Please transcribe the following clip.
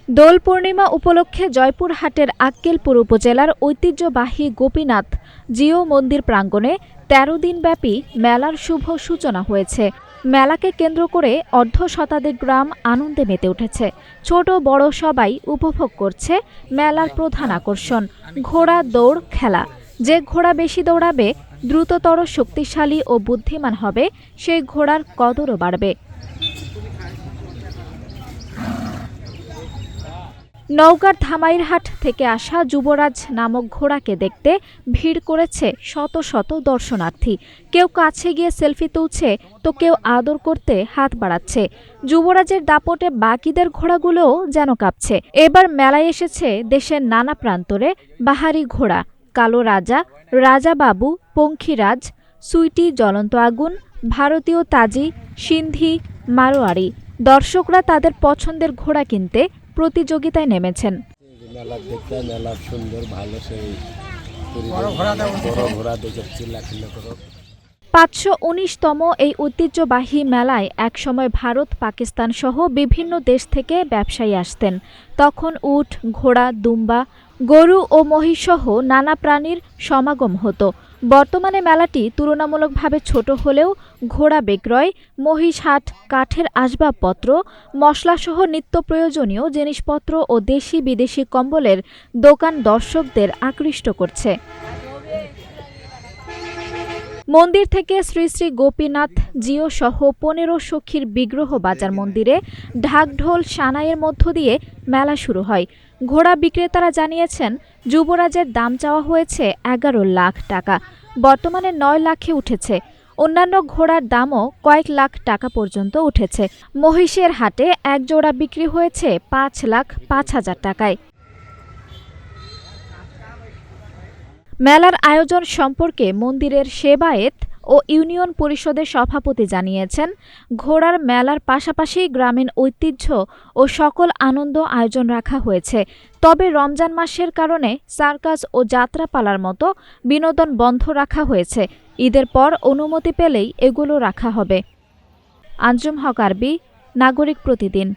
দোল পূর্ণিমা উপলক্ষে জয়পুরহাটের আক্কেলপুর উপজেলার ঐতিহ্যবাহী গোপীনাথ জিও মন্দির প্রাঙ্গণে ১৩ দিনব্যাপী মেলার শুভ সূচনা হয়েছে। মেলাকে কেন্দ্র করে অর্ধশতাধিক গ্রাম আনন্দে মেতে উঠেছে। ছোট বড় সবাই উপভোগ করছে মেলার প্রধান আকর্ষণ ঘোড়া দৌড় খেলা। যে ঘোড়া বেশি দৌড়াবে, দ্রুততর, শক্তিশালী ও বুদ্ধিমান হবে, সেই ঘোড়ার কদরও বাড়বে। নওগাঁর ধামাইরহাট থেকে আসা যুবরাজ নামক ঘোড়াকে দেখতে ভিড় করেছে শত শত দর্শনার্থী। কেউ কাছে গিয়ে সেলফি তুলছে, তো কেউ আদর করতে হাত বাড়াচ্ছে। যুবরাজের দাপটে বাকিদের ঘোড়াগুলোও যেন কাঁপছে। এবার মেলায় এসেছে দেশের নানা প্রান্তরে বাহারি ঘোড়া, কালো রাজা, রাজাবাবু, পঙ্খিরাজ, সুইটি, জ্বলন্ত আগুন, ভারতীয় তাজি, সিন্ধি, মারোয়ারি। দর্শকরা তাদের পছন্দের ঘোড়া কিনতে প্রতিযোগিতায় নেমেছেন। মেলা দেখতে মেলা সুন্দর ভালো সেই ৫১৯তম এই ঐতিহ্যবাহী মেলায় একসময় ভারত, পাকিস্তান সহ বিভিন্ন দেশ থেকে ব্যবসায়ী আসতেন। তখন উট, ঘোড়া, দুম্বা, গরু ও মহিষ সহ নানা প্রাণীর সমাগম হতো। বর্তমানে মেলাটি তুলনামূলকভাবে ছোট হলেও ঘোড়া বিক্রয়, মহিষ হাট, কাঠের আসবাবপত্র, মশলাসহ নিত্য প্রয়োজনীয় জিনিসপত্র ও দেশি বিদেশি কম্বলের দোকান দর্শকদের আকৃষ্ট করছে। মন্দির থেকে শ্রী শ্রী গোপীনাথ জিও সহ ১৫ সখীর বিগ্রহ বাজার মন্দিরে ঢাকঢোল সানাইয়ের মধ্য দিয়ে মেলা শুরু হয়। ঘোড়া বিক্রেতারা জানিয়েছেন, যুবরাজের দাম চাওয়া হয়েছে ১১ লাখ টাকা, বর্তমানে ৯ লাখে উঠেছে। অন্যান্য ঘোড়ার দামও কয়েক লাখ টাকা পর্যন্ত উঠেছে। মহিষের হাটে এক জোড়া বিক্রি হয়েছে ৫,৫,০০০ টাকায়। মেলার আয়োজন সম্পর্কে মন্দিরের সেবায়েত ও ইউনিয়ন পরিষদের সভাপতি জানিয়েছেন, ঘোড়ার মেলার পাশাপাশি গ্রামীণ ঐতিহ্য ও সকল আনন্দ আয়োজন রাখা হয়েছে। তবে রমজান মাসের কারণে সার্কাস ও যাত্রাপালার মতো বিনোদন বন্ধ রাখা হয়েছে। ঈদের পর অনুমতি পেলেই এগুলো রাখা হবে। আঞ্জুম হক আরবি, নাগরিক প্রতিদিন।